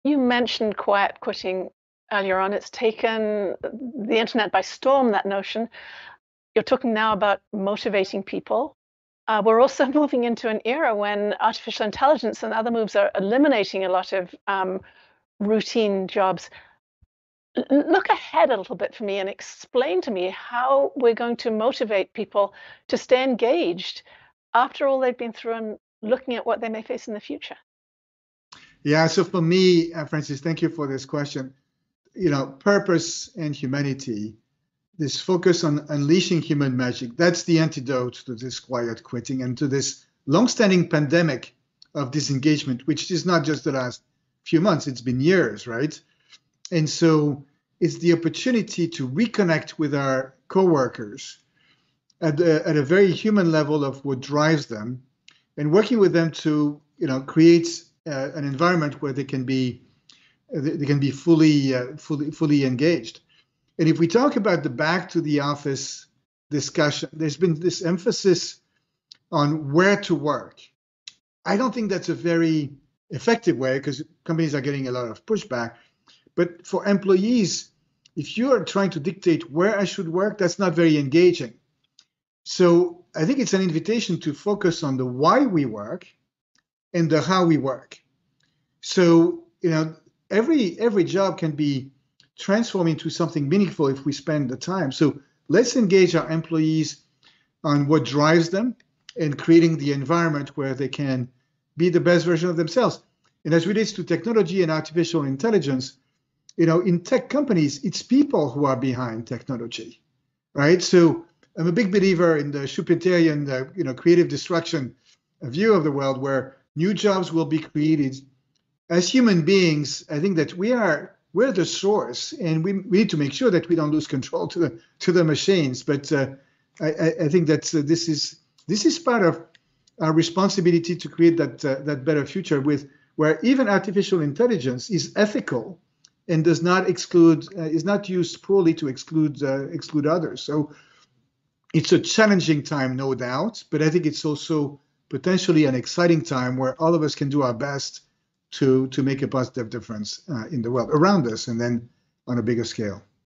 You mentioned quiet quitting earlier on. It's taken the internet by storm, that notion. You're talking now about motivating people. We're also moving into an era when artificial intelligence and other moves are eliminating a lot of routine jobs. Look ahead a little bit for me and explain to me how we're going to motivate people to stay engaged after all they've been through and looking at what they may face in the future. Yeah, so for me, Francis, thank you for this question. Purpose and humanity, this focus on unleashing human magic, that's the antidote to this quiet quitting and to this long-standing pandemic of disengagement, which is not just the last few months, it's been years, right? And so it's the opportunity to reconnect with our coworkers at a very human level of what drives them, and working with them to create an environment where they can be fully engaged. And if we talk about the back to the office discussion, there's been this emphasis on where to work. I don't think that's a very effective way because companies are getting a lot of pushback. But for employees, if you are trying to dictate where I should work, that's not very engaging. So I think it's an invitation to focus on the why we work and the how we work. So, every job can be transformed into something meaningful if we spend the time. So let's engage our employees on what drives them and creating the environment where they can be the best version of themselves. And as relates to technology and artificial intelligence, in tech companies, it's people who are behind technology, right? So I'm a big believer in the Schumpeterian, creative destruction view of the world, where new jobs will be created. As human beings, I think that we're the source, and we need to make sure that we don't lose control to the machines. But I think that this is part of our responsibility to create that better future where even artificial intelligence is ethical and does not exclude, is not used poorly to exclude others. So it's a challenging time, no doubt, but I think it's also potentially an exciting time where all of us can do our best to make a positive difference in the world around us and then on a bigger scale.